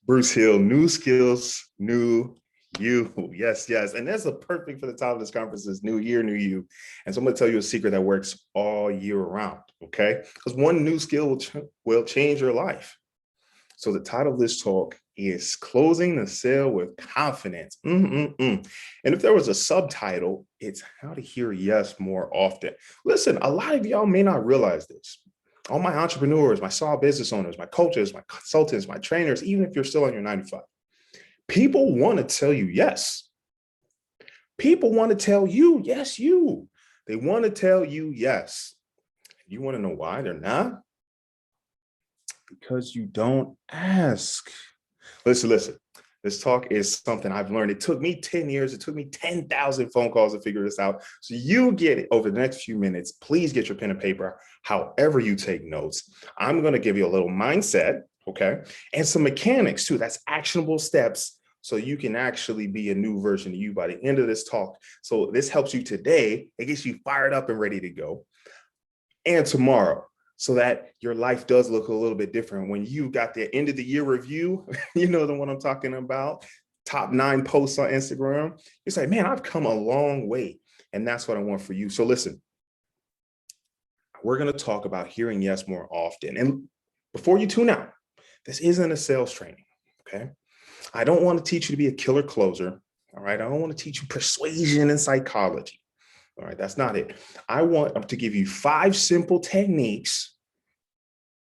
Bruce Hill, new skills, new you. Yes, yes. And that's a perfect for the title of this conference is new year, new you. And so I'm going to tell you a secret that works all year round. Okay. Because one new skill will change your life. So the title of this talk is Closing the Sale with Confidence. And if there was a subtitle, it's how to hear yes more often. Listen, a lot of y'all may not realize this. All my entrepreneurs, my small business owners, my coaches, my consultants, my trainers, even if you're still on your 9 to 5, people want to tell you yes. People want to tell you, yes, you. They want to tell you yes. You want to know why they're not? Because you don't ask. Listen. This talk is something I've learned. It took me 10 years. It took me 10,000 phone calls to figure this out. So you get it over the next few minutes. Please get your pen and paper, however you take notes. I'm going to give you a little mindset, okay? And some mechanics too. That's actionable steps so you can actually be a new version of you by the end of this talk. So this helps you today. It gets you fired up and ready to go. And tomorrow, so that your life does look a little bit different. When you got the end of the year review, you know the one I'm talking about, top 9 posts on Instagram, you say, man, I've come a long way. And that's what I want for you. So listen, we're going to talk about hearing yes more often. And before you tune out, this isn't a sales training, okay? I don't want to teach you to be a killer closer, all right? I don't want to teach you persuasion and psychology. All right, that's not it. I want to give you 5 simple techniques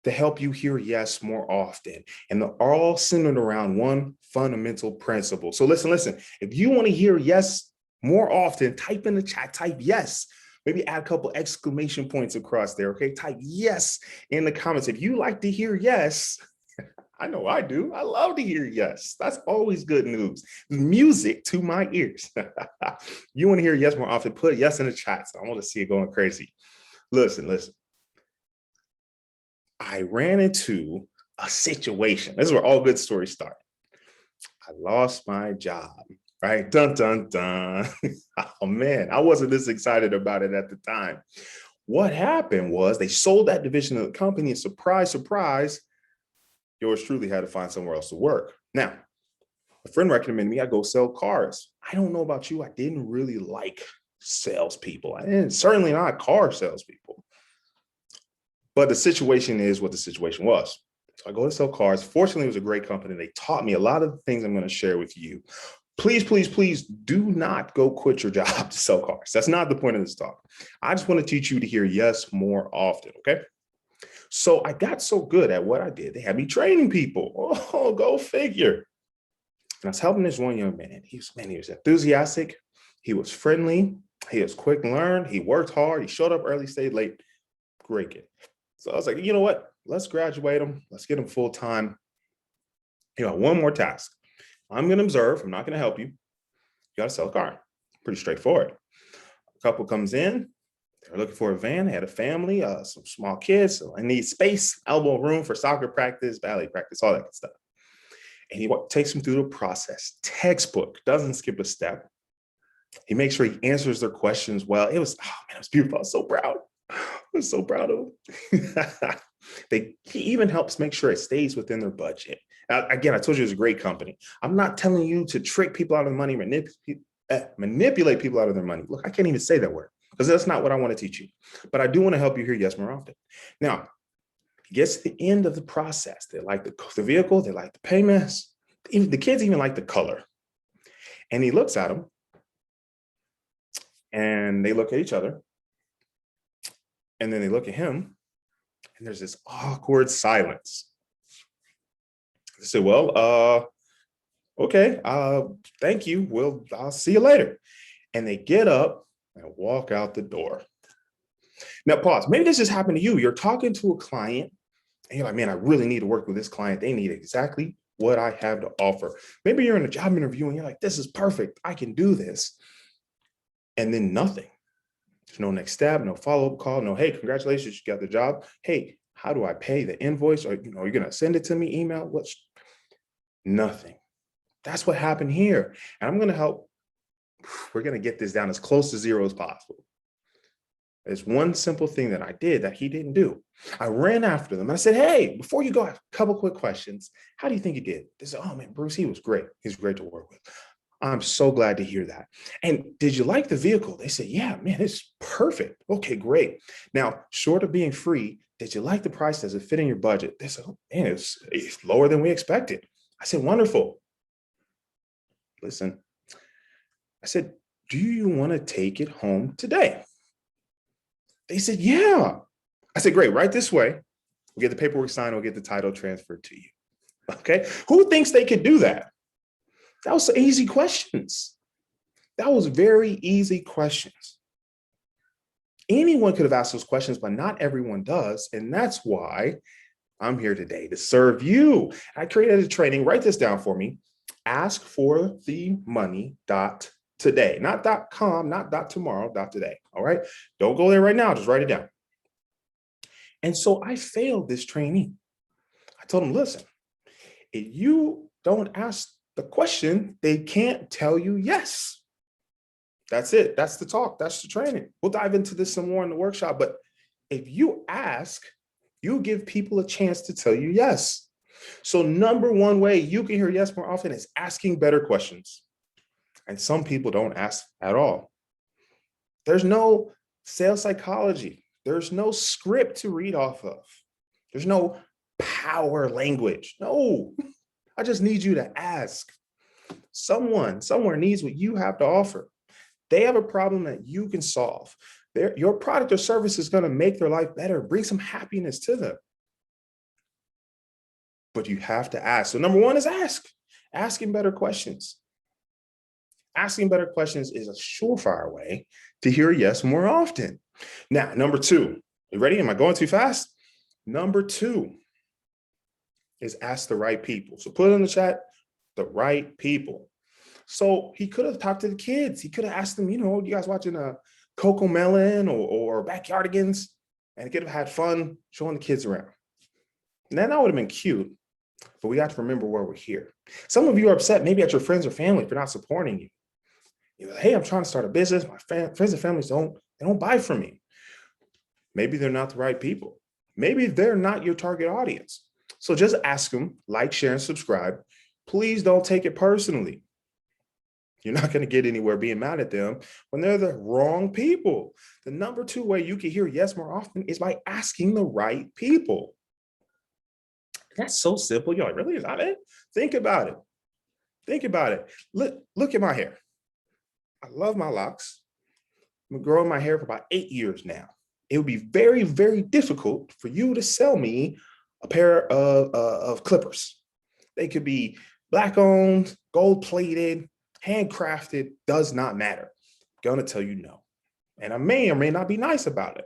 to help you hear yes more often. And they're all centered around one fundamental principle. So listen, if you want to hear yes more often, type in the chat, type yes. Maybe add a couple exclamation points across there, okay? Type yes in the comments. If you like to hear yes, I know I do. I love to hear yes. That's always good news. Music to my ears. You want to hear yes more often, put yes in the chat. So I want to see it going crazy. Listen. I ran into a situation. This is where all good stories start. I lost my job, right? Dun, dun, dun. Oh man, I wasn't this excited about it at the time. What happened was they sold that division of the company and surprise, yours truly had to find somewhere else to work. Now, a friend recommended me I go sell cars. I don't know about you. I didn't really like salespeople. Certainly not car salespeople. But the situation is what the situation was. So I go to sell cars. Fortunately, it was a great company. They taught me a lot of the things I'm going to share with you. Please do not go quit your job to sell cars. That's not the point of this talk. I just want to teach you to hear yes more often, okay? So I got so good at what I did, they had me training people. Oh, go figure. And I was helping this one young man. He was enthusiastic. He was friendly. He was quick to learn. He worked hard. He showed up early, stayed late. Great kid. So I was like, you know what? Let's graduate him. Let's get him full time. You know, one more task. I'm going to observe. I'm not going to help you. You got to sell a car. Pretty straightforward. A couple comes in. They're looking for a van. They had a family, some small kids. So I need space, elbow room for soccer practice, ballet practice, all that good stuff. And he takes them through the process. Textbook, doesn't skip a step. He makes sure he answers their questions well. It was beautiful. I was so proud. I was so proud of him. He even helps make sure it stays within their budget. Now, again, I told you it was a great company. I'm not telling you to trick people out of money, manipulate people out of their money. Look, I can't even say that word because that's not what I want to teach you. But I do want to help you hear yes more often. Now, he gets to the end of the process. They like the vehicle. They like the payments. Even the kids even like the color. And he looks at them and they look at each other. And then they look at him and there's this awkward silence. I said, well, okay, thank you. I'll see you later. And they get up and walk out the door. Now, pause. Maybe this has happened to you. You're talking to a client and you're like, man, I really need to work with this client. They need exactly what I have to offer. Maybe you're in a job interview and you're like, this is perfect. I can do this. And then nothing. There's no next step, no follow-up call, no, hey, congratulations, you got the job. Hey, how do I pay the invoice? Or, you're going to send it to me, email? Nothing. That's what happened here. And I'm going to help. We're going to get this down as close to zero as possible. There's one simple thing that I did that he didn't do. I ran after them. I said, hey, before you go, I have a couple quick questions. How do you think he did? They said, oh man, Bruce, he was great. He's great to work with. I'm so glad to hear that. And did you like the vehicle? They said, yeah, man, it's perfect. Okay, great. Now, short of being free, did you like the price? Does it fit in your budget? They said, oh, man, it's lower than we expected. I said, wonderful. Listen, I said, do you want to take it home today? They said, yeah. I said, great, right this way. We'll get the paperwork signed. We'll get the title transferred to you. Okay. Who thinks they could do that? That was easy questions. That was very easy questions. Anyone could have asked those questions, but not everyone does. And that's why I'm here today to serve you. I created a training. Write this down for me. Ask for the money today, not .com, not .tomorrow, .today. All right. Don't go there right now. Just write it down. And so I failed this training. I told him, listen, if you don't ask the question, they can't tell you yes. That's it. That's the talk. That's the training. We'll dive into this some more in the workshop. But if you ask, you give people a chance to tell you yes. So number one way you can hear yes more often is asking better questions. And some people don't ask at all. There's no sales psychology. There's no script to read off of. There's no power language. No, I just need you to ask. Someone somewhere needs what you have to offer. They have a problem that you can solve. Your product or service is going to make their life better, bring some happiness to them. But you have to ask. So number one is ask. Asking better questions. Asking better questions is a surefire way to hear yes more often. Now, number two, you ready? Am I going too fast? Number two is ask the right people. So put it in the chat, the right people. So he could have talked to the kids. He could have asked them, you guys watching Coco Melon or Backyardigans, and he could have had fun showing the kids around. And then that would have been cute, but we got to remember where we're here. Some of you are upset maybe at your friends or family for not supporting you. You're like, hey, I'm trying to start a business. My friends and families don't buy from me. Maybe they're not the right people. Maybe they're not your target audience. So just ask them, like, share, and subscribe. Please don't take it personally. You're not going to get anywhere being mad at them when they're the wrong people. The number two way you can hear yes more often is by asking the right people. That's so simple. You're like, really? Is that it? Think about it. Think about it. Look at my hair. I love my locks. I've been growing my hair for about 8 years now. It would be very, very difficult for you to sell me a pair of clippers. They could be Black owned, gold plated, handcrafted, does not matter. I'm gonna tell you no. And I may or may not be nice about it.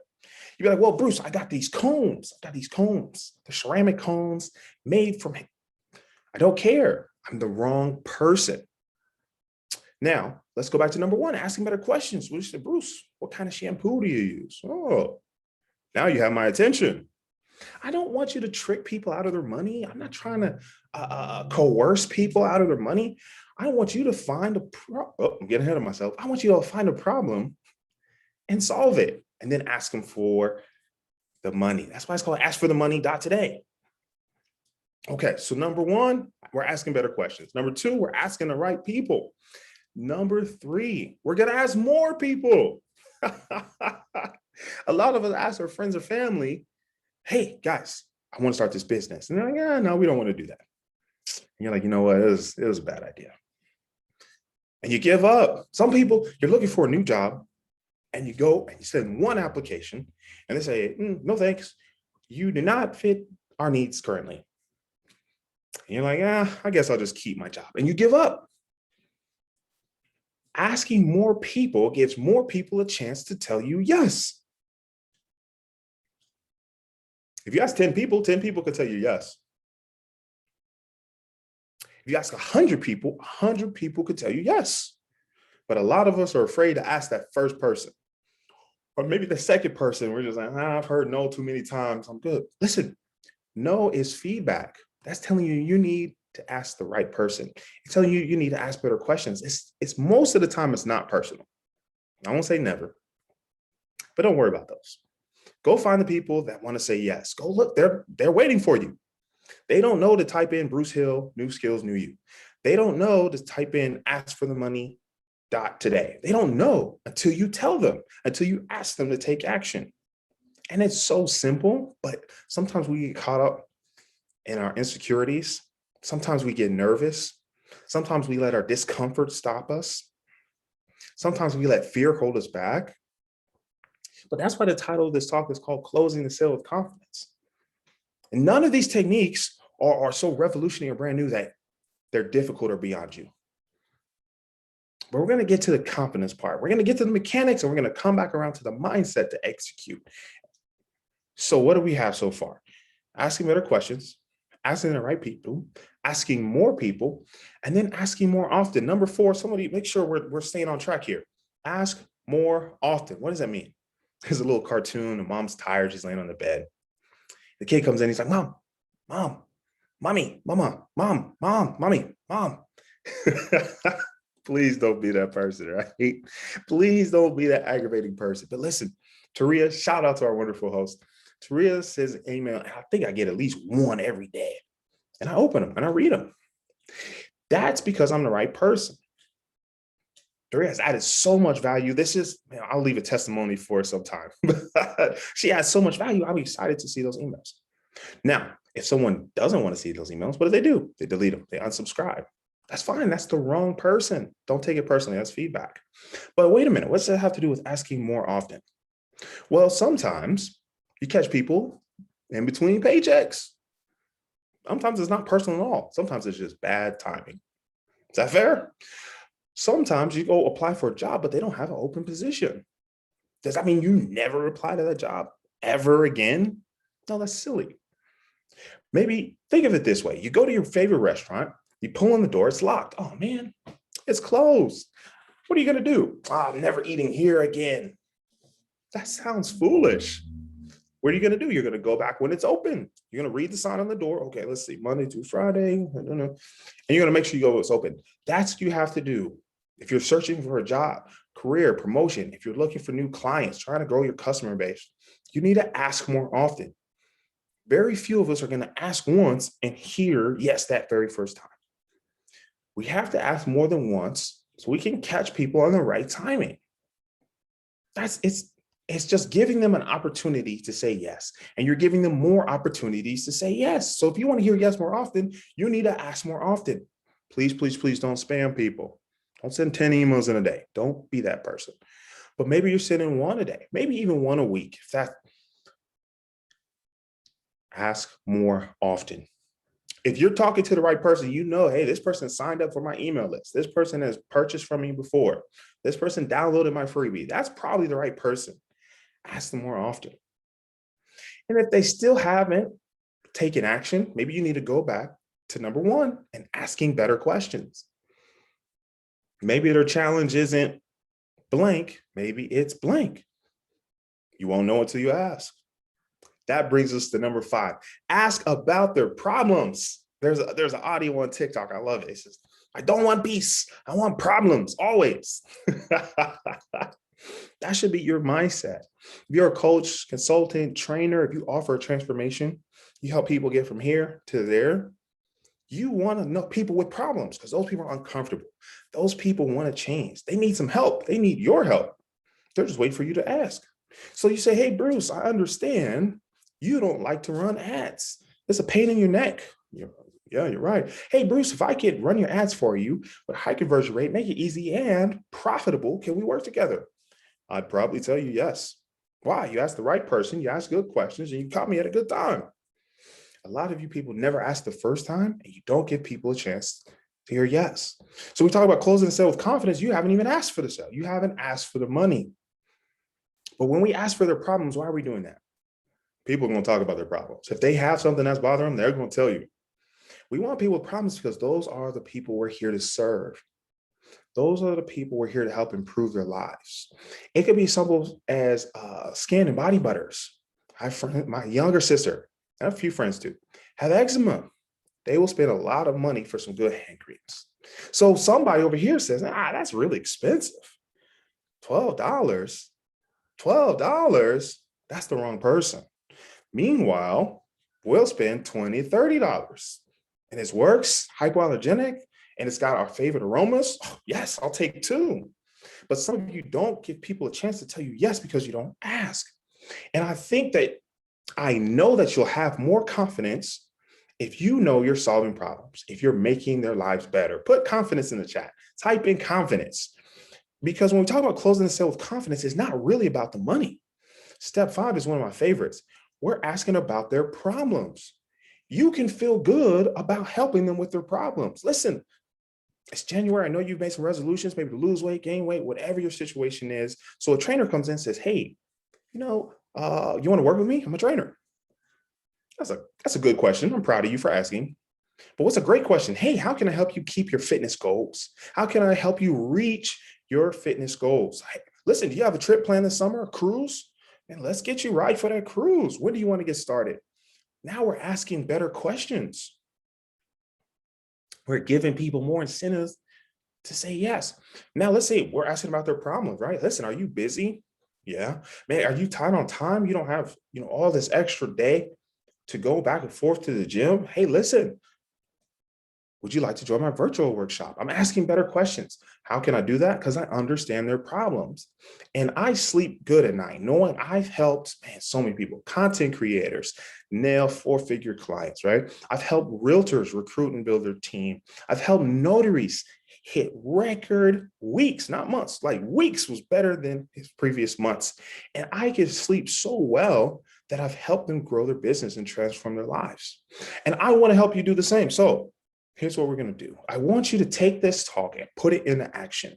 You'd be like, well, Bruce, I got these combs. The ceramic combs made from, I don't care. I'm the wrong person. Now, let's go back to number one, asking better questions. We said, Bruce, what kind of shampoo do you use? Oh, now you have my attention. I don't want you to trick people out of their money. I'm not trying to coerce people out of their money. I want you to find I'm getting ahead of myself. I want you to find a problem and solve it, and then ask them for the money. That's why it's called ask for the money today. Okay, so number one, we're asking better questions. Number two, we're asking the right people. Number three, we're going to ask more people. A lot of us ask our friends or family, hey, guys, I want to start this business. And they're like, yeah, no, we don't want to do that. And you're like, you know what? It was a bad idea. And you give up. Some people, you're looking for a new job, and you go and you send one application, and they say, no, thanks. You do not fit our needs currently. And you're like, I guess I'll just keep my job. And you give up. Asking more people gives more people a chance to tell you yes. If you ask 10 people could tell you yes. If you ask 100 people could tell you yes. But a lot of us are afraid to ask that first person. Or maybe the second person, we're just like, I've heard no too many times, I'm good. Listen, no is feedback. That's telling you you need to ask the right person. It's telling you you need to ask better questions. It's most of the time, it's not personal. I won't say never. But don't worry about those. Go find the people that want to say yes. Go look, they're waiting for you. They don't know to type in Bruce Hill, new skills, new you. They don't know to type in ask for the money today. They don't know until you tell them, until you ask them to take action. And it's so simple, but sometimes we get caught up in our insecurities. Sometimes we get nervous. Sometimes we let our discomfort stop us. Sometimes we let fear hold us back. But that's why the title of this talk is called Closing the Sale with Confidence. And none of these techniques are so revolutionary or brand new that they're difficult or beyond you. But we're going to get to the confidence part. We're going to get to the mechanics, and we're going to come back around to the mindset to execute. So what do we have so far? Asking better questions, asking the right people, asking more people, and then asking more often. Number 4, somebody make sure we're staying on track here. Ask more often. What does that mean? There's a little cartoon. The mom's tired. She's laying on the bed. The kid comes in. He's like, Mom, mommy, mama, mom, mommy, mom. Please don't be that person, right? Please don't be that aggravating person. But listen, Taria, shout out to our wonderful host. Taria says an email, and I think I get at least one every day. And I open them and I read them. That's because I'm the right person. Taria has added so much value. This is, man, I'll leave a testimony for some time. She adds so much value. I'm excited to see those emails. Now, if someone doesn't want to see those emails, what do? They delete them. They unsubscribe. That's fine. That's the wrong person. Don't take it personally. That's feedback. But wait a minute. What's that have to do with asking more often? Well, sometimes you catch people in between paychecks. Sometimes it's not personal at all. Sometimes it's just bad timing. Is that fair? Sometimes you go apply for a job, but they don't have an open position. Does that mean you never apply to that job ever again? No, that's silly. Maybe think of it this way. You go to your favorite restaurant, you pull on the door, it's locked. Oh man, it's closed. What are you going to do? I'm never eating here again. That sounds foolish. What are you going to do? You're going to go back when it's open. You're going to read the sign on the door. Okay, let's see, Monday through Friday. And you're going to make sure you go when it's open. That's what you have to do. If you're searching for a job, career, promotion, if you're looking for new clients, trying to grow your customer base, you need to ask more often. Very few of us are going to ask once and hear yes that very first time. We have to ask more than once so we can catch people on the right timing. It's just giving them an opportunity to say yes. And you're giving them more opportunities to say yes. So if you want to hear yes more often, you need to ask more often. Please, please, please don't spam people. Don't send 10 emails in a day. Don't be that person. But maybe you're sending one a day, maybe even one a week. Ask more often. If you're talking to the right person, you know, hey, this person signed up for my email list. This person has purchased from me before. This person downloaded my freebie. That's probably the right person. Ask them more often. And if they still haven't taken action, maybe you need to go back to number 1 and asking better questions. Maybe their challenge isn't blank. Maybe it's blank. You won't know until you ask. That brings us to number 5. Ask about their problems. There's an audio on TikTok. I love it. It says, I don't want peace. I want problems always. That should be your mindset. If you're a coach, consultant, trainer, if you offer a transformation, you help people get from here to there, you want to know people with problems because those people are uncomfortable. Those people want to change. They need some help. They need your help. They're just waiting for you to ask. So you say, hey, Bruce, I understand you don't like to run ads. It's a pain in your neck. Yeah, you're right. Hey, Bruce, if I could run your ads for you with a high conversion rate, make it easy and profitable, can we work together? I'd probably tell you yes. Why? You asked the right person, you asked good questions, and you caught me at a good time. A lot of you people never ask the first time, and you don't give people a chance to hear yes. So we talk about closing the sale with confidence. You haven't even asked for the sale. You haven't asked for the money. But when we ask for their problems, why are we doing that? People are going to talk about their problems. If they have something that's bothering them, they're going to tell you. We want people with problems because those are the people we're here to serve. Those are the people we're here to help improve their lives. It could be simple as skin and body butters. My younger sister, and a few friends too, have eczema. They will spend a lot of money for some good hand creams. So somebody over here says, that's really expensive. $12. $12, that's the wrong person. Meanwhile, we'll spend $20, $30. And it works, hypoallergenic, and it's got our favorite aromas. Oh, yes, I'll take two. But some of you don't give people a chance to tell you yes because you don't ask. And I think that I know that you'll have more confidence if you know you're solving problems, if you're making their lives better. Put confidence in the chat. Type in confidence. Because when we talk about closing the sale with confidence, it's not really about the money. Step 5 is one of my favorites. We're asking about their problems. You can feel good about helping them with their problems. Listen, it's January. I know you've made some resolutions, maybe to lose weight, gain weight, whatever your situation is. So a trainer comes in and says, hey, you want to work with me? I'm a trainer. That's a good question. I'm proud of you for asking. But what's a great question? Hey, how can I help you keep your fitness goals? How can I help you reach your fitness goals? Hey, listen, do you have a trip planned this summer, a cruise? And let's get you right for that cruise. When do you want to get started? Now we're asking better questions. We're giving people more incentives to say yes. Now let's say we're asking about their problems, right? Listen, are you busy? Yeah. Man, are you tight on time? You don't have, all this extra day to go back and forth to the gym? Hey, listen, would you like to join my virtual workshop? I'm asking better questions. How can I do that? Because I understand their problems. And I sleep good at night, knowing I've helped, so many people, content creators, nail 4-figure clients, right? I've helped realtors recruit and build their team. I've helped notaries hit record weeks, not months, like weeks was better than his previous months. And I can sleep so well that I've helped them grow their business and transform their lives. And I want to help you do the same. So here's what we're going to do. I want you to take this talk and put it into action.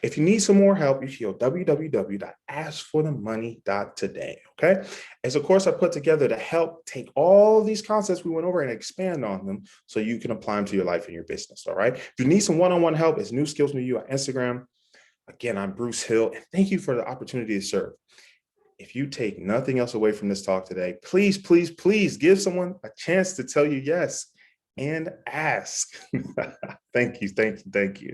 If you need some more help, you can go www.askforthemoney.today. Okay. As a course I put together to help take all these concepts we went over and expand on them so you can apply them to your life and your business. All right. If you need some one-on-one help, it's New Skills New You on Instagram. Again, I'm Bruce Hill, and thank you for the opportunity to serve. If you take nothing else away from this talk today, please, please, please give someone a chance to tell you yes and ask. Thank you. Thank you. Thank you.